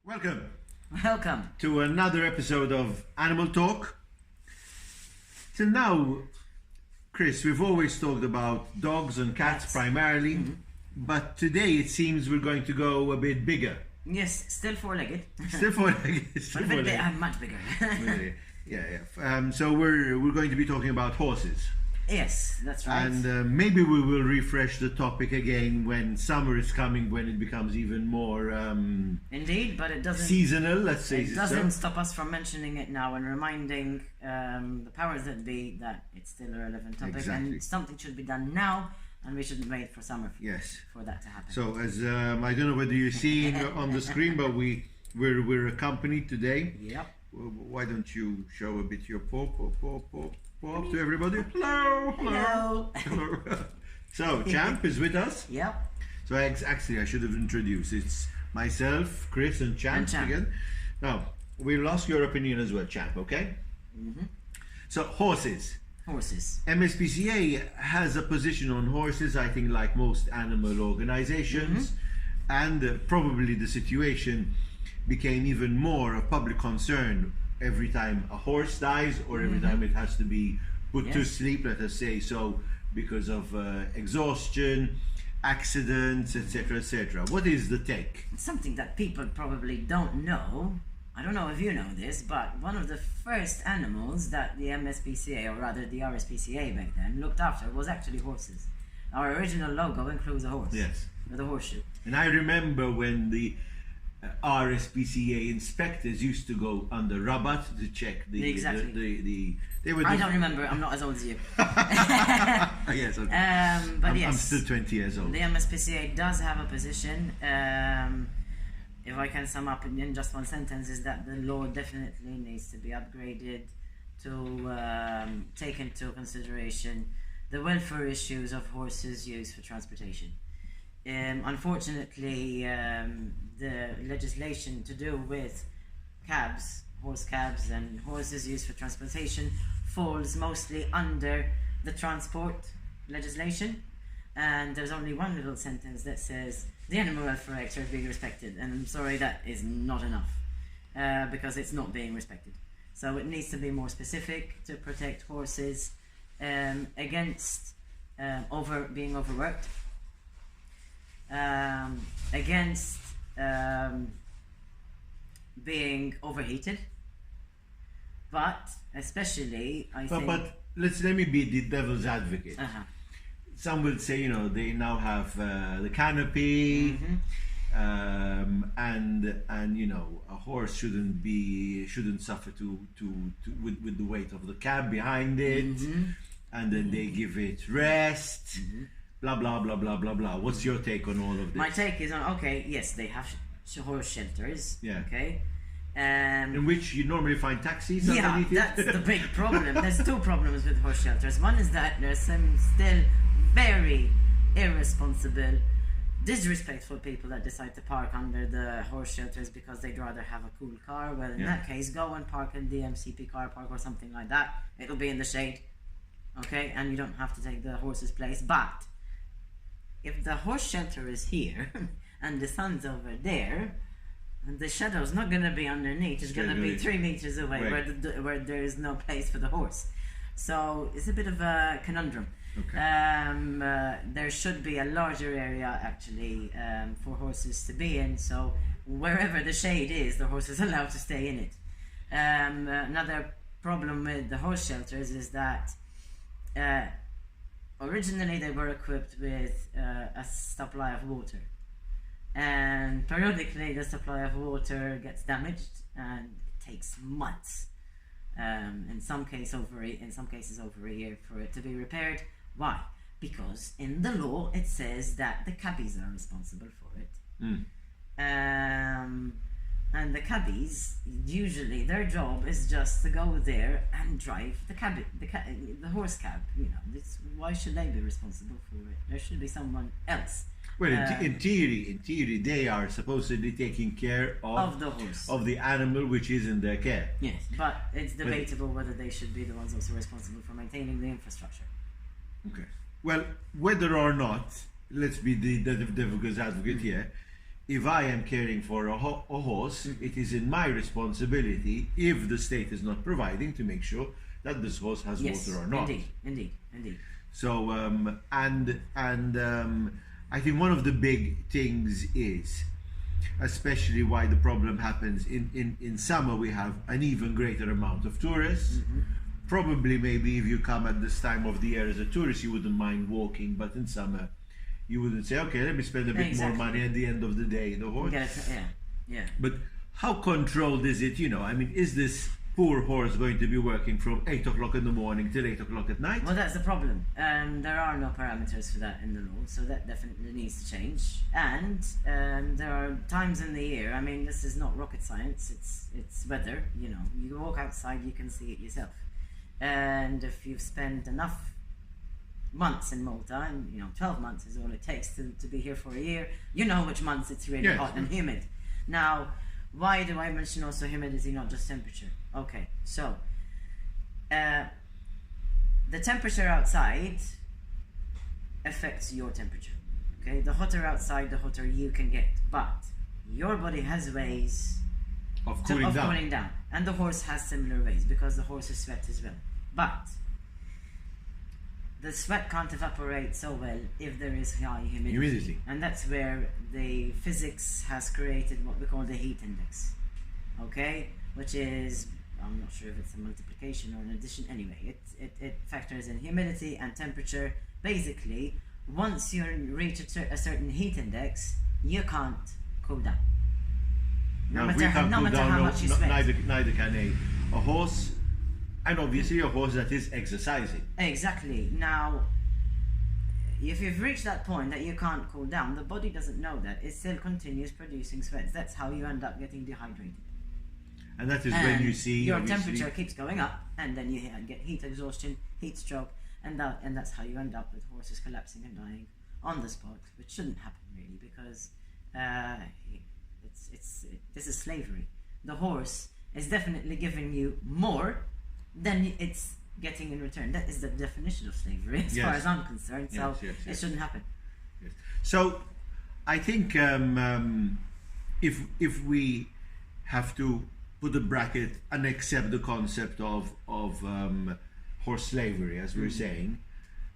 Welcome Welcome. to another episode of Animal Talk. So now, Chris, we've always talked about dogs and cats primarily, but today it seems we're going to go a bit bigger. Yes, still four-legged. Still four-legged. But I'm much bigger. So we're going to be talking about horses. Yes, that's right. And maybe we will refresh the topic again when summer is coming, when it becomes even more Indeed, but it doesn't seasonal, let's say. It doesn't stop us from mentioning it now and reminding the powers that be that it's still a relevant topic. Exactly. And something should be done now, and we shouldn't wait for summer for that to happen. So as I don't know whether you're seeing on the screen, but we're accompanied today. Yep. Why don't you show a bit your paw up to everybody? Hello. So Champ is with us. Yep. So actually I should have introduced. It's myself, Chris, and Champ again. Now we'll ask your opinion as well, Champ. Okay. So horses. MSPCA has a position on horses, I think, like most animal organizations, and probably the situation became even more a public concern every time a horse dies or every time it has to be put to sleep, let us say, so because of exhaustion, accidents, etc., etc. What is the take? It's something that people probably don't know. I don't know if you know this, but one of the first animals that the MSPCA, or rather the RSPCA back then, looked after was actually horses. Our original logo includes a horse. Yes. With a horseshoe. And I remember when the RSPCA inspectors used to go under Rabat to check the I don't remember. I'm not as old as you. Yes, okay. But I'm still 20 years old. The MSPCA does have a position. If I can sum up in just one sentence, is that the law definitely needs to be upgraded to take into consideration the welfare issues of horses used for transportation. Unfortunately, the legislation to do with cabs, horse cabs and horses used for transportation falls mostly under the transport legislation, and there's only one little sentence that says the animal welfare rights are being respected, and I'm sorry, that is not enough because it's not being respected. So it needs to be more specific to protect horses against being overworked, against being overheated, but especially But let me be the devil's advocate. Some will say, they now have the canopy, and a horse shouldn't suffer with the weight of the cab behind it, and then they give it rest. Blah blah blah blah blah blah. What's your take on all of this? My take is on yes, they have horse shelters. Yeah. Okay. In which you normally find taxis underneath it. That's the big problem. There's two problems with horse shelters. One is that there's some still very irresponsible, disrespectful people that decide to park under the horse shelters because they'd rather have a cool car. Well, in that case, go and park in the MCP car park or something like that. It'll be in the shade. Okay, and you don't have to take the horse's place. But if the horse shelter is here and the sun's over there, and the shadow's not going to be underneath, it's going to be 3 meters away where there is no place for the horse. So it's a bit of a conundrum. Okay. There should be a larger area actually for horses to be in, so wherever the shade is, the horse is allowed to stay in it. Another problem with the horse shelters is that originally they were equipped with a supply of water, and periodically the supply of water gets damaged and it takes months, in some cases over a year for it to be repaired. Why? Because in the law it says that the cabbies are responsible for it. And the cabbies, usually their job is just to go there and drive the horse cab. Why should they be responsible for it? There should be someone else. Well, in theory, they are supposedly taking care of the horse, of the animal which is in their care. Yes, but it's debatable whether they should be the ones also responsible for maintaining the infrastructure. Okay. Well, whether or not, let's be the devil's advocate here. if I am caring for a horse, it is in my responsibility, if the state is not providing, to make sure that this horse has water or not. Indeed. So, I think one of the big things is, especially why the problem happens in summer, we have an even greater amount of tourists. Probably maybe if you come at this time of the year as a tourist, you wouldn't mind walking, but in summer, you wouldn't say, okay, let me spend a bit more money at the end of the day, the horse. Yeah. But how controlled is it, I mean, is this poor horse going to be working from 8 o'clock in the morning till 8 o'clock at night? Well, that's the problem. There are no parameters for that in the law, so that definitely needs to change. And there are times in the year, I mean, this is not rocket science, it's weather, you walk outside, you can see it yourself. And if you've spent enough months in Malta, and 12 months is all it takes to be here for a year, which months it's really hot and humid. Now, why do I mention also humidity, not just temperature? Okay, so the temperature outside affects your temperature. Okay, the hotter outside, the hotter you can get, but your body has ways of cooling down, and the horse has similar ways because the horses sweat as well. But the sweat can't evaporate so well if there is high humidity. And that's where the physics has created what we call the heat index. Okay? Which is, I'm not sure if it's a multiplication or an addition. Anyway, it factors in humidity and temperature. Basically, once you reach a certain heat index, you can't cool down. No matter how much you sweat. Neither can a horse. And obviously a horse that is exercising. Exactly. Now, if you've reached that point that you can't cool down, the body doesn't know that. It still continues producing sweats. That's how you end up getting dehydrated. And that is when you see... Your temperature keeps going up, and then you get heat exhaustion, heat stroke, and that's how you end up with horses collapsing and dying on the spot, which shouldn't happen really, because this is slavery. The horse is definitely giving you more than it's getting in return. That is the definition of slavery, as far as I'm concerned. So it shouldn't happen. Yes. So I think if we have to put a bracket and accept the concept of horse slavery, as we're saying,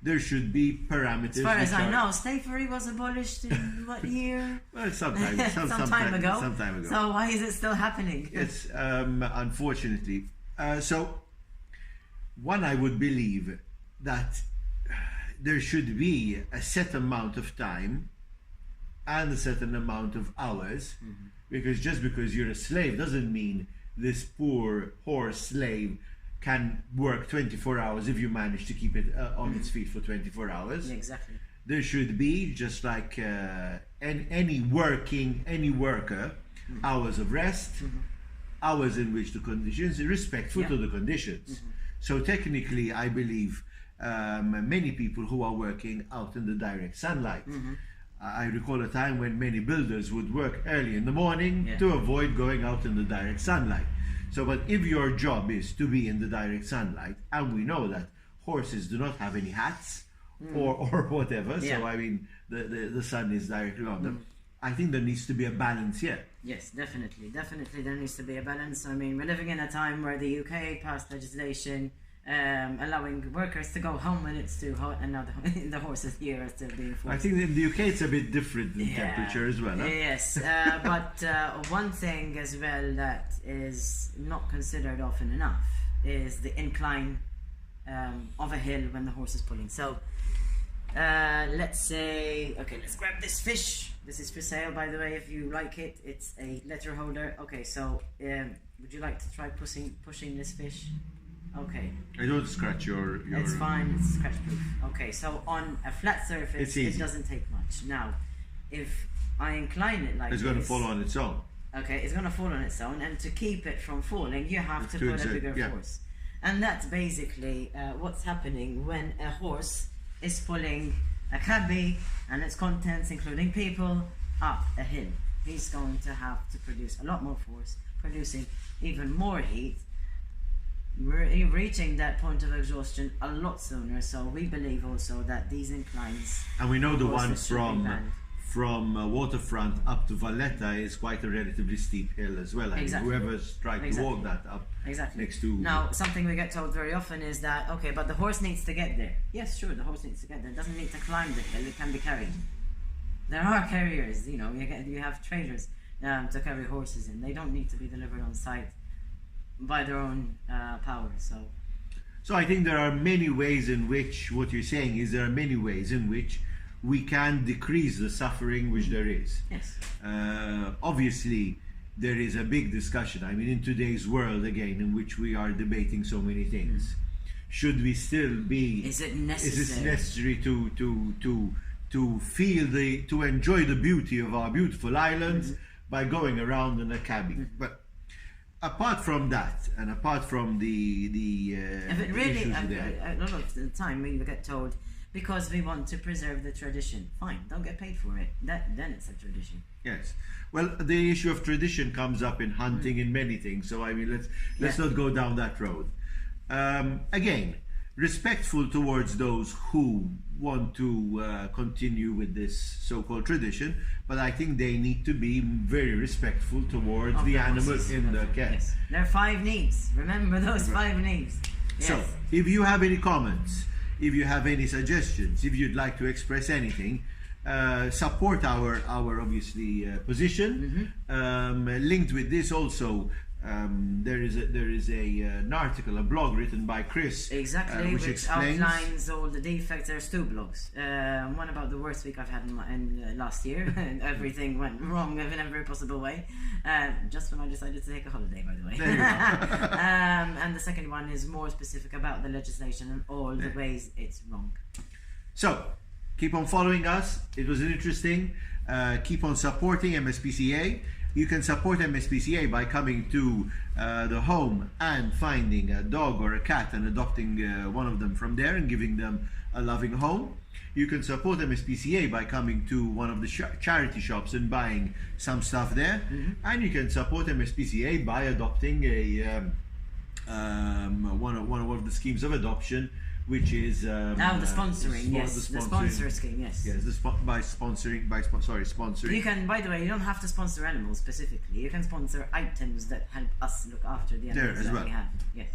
there should be parameters. As far as I know, slavery was abolished in what year? Well, some time ago. So why is it still happening? Yes, unfortunately. So one, I would believe that there should be a set amount of time and a certain amount of hours, because just because you're a slave doesn't mean this poor horse slave can work 24 hours if you manage to keep it on its feet for 24 hours. Exactly. There should be, just like any worker, hours of rest, hours in which the conditions are respectful to the conditions. So technically, I believe many people who are working out in the direct sunlight. I recall a time when many builders would work early in the morning to avoid going out in the direct sunlight. So, but if your job is to be in the direct sunlight, and we know that horses do not have any hats or whatever, so I mean the sun is directly on them, I think there needs to be a balance here. Yes, definitely there needs to be a balance. I mean, we're living in a time where the UK passed legislation allowing workers to go home when it's too hot, and now the horses here are still being forced. I think in the UK it's a bit different in temperature as well. Huh? Yes, but one thing as well that is not considered often enough is the incline of a hill when the horse is pulling. So let's say, okay, let's grab this fish. This is for sale, by the way, if you like it. It's a letter holder. Okay, so would you like to try pushing this fish? Okay. I don't scratch your... It's fine, it's scratch proof. Okay, so on a flat surface, it doesn't take much. Now, if I incline it like this... It's going to fall on its own. Okay, it's going to fall on its own, and to keep it from falling, you have to put a bigger force. And that's basically what's happening when a horse is pulling a cabbie and its contents, including people, up a hill. He's going to have to produce a lot more force, producing even more heat, reaching that point of exhaustion a lot sooner. So we believe also that these inclines, and we know the one from waterfront up to Valletta is quite a relatively steep hill as well. Exactly. Whoever's tried to walk that up next to... Now, something we get told very often is that, okay, but the horse needs to get there. Yes, sure, the horse needs to get there. It doesn't need to climb the hill, it can be carried. There are carriers, you know, you have trailers to carry horses in. They don't need to be delivered on site by their own power, So I think there are many ways in which, what you're saying is there are many ways in which we can decrease the suffering which there is. Yes. Obviously, there is a big discussion. I mean, in today's world, again, in which we are debating so many things, should we still be... Is it necessary? Is it necessary to feel to enjoy the beauty of our beautiful islands by going around in a cabby? But apart from that, and apart from the if it really, issues a lot of the time we get told, because we want to preserve the tradition. Fine, don't get paid for it. Then it's a tradition. Yes. Well, the issue of tradition comes up in hunting, in many things. So I mean, let's not go down that road. Again, respectful towards those who want to continue with this so-called tradition, but I think they need to be very respectful towards the animal in the care. Yes. There are 5 needs. Remember those 5 needs. Yes. So, if you have any comments, if you have any suggestions, if you'd like to express anything, support our obviously position. Linked with this also, there is an article, a blog written by Chris, which explains, outlines all the defects. There's 2 blogs. One about the worst week I've had in last year, and everything went wrong in every possible way. Just when I decided to take a holiday, by the way. There you go. And the second one is more specific about the legislation and all the ways it's wrong. So, keep on following us. It was interesting. Keep on supporting MSPCA. You can support MSPCA by coming to the home and finding a dog or a cat and adopting one of them from there and giving them a loving home. You can support MSPCA by coming to one of the charity shops and buying some stuff there. And you can support MSPCA by adopting one of the schemes of adoption, which is the sponsoring, the sponsor scheme, yes. Yes, sponsoring. You can, by the way, you don't have to sponsor animals specifically. You can sponsor items that help us look after the animals that we have. Yes,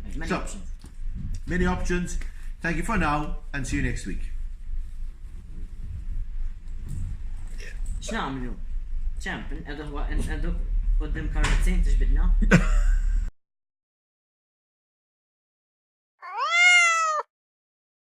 there's many options. Many options. Thank you for now, and see you next week. X'namlu? ċemp, għadu qoddim Karozzin tixbidna?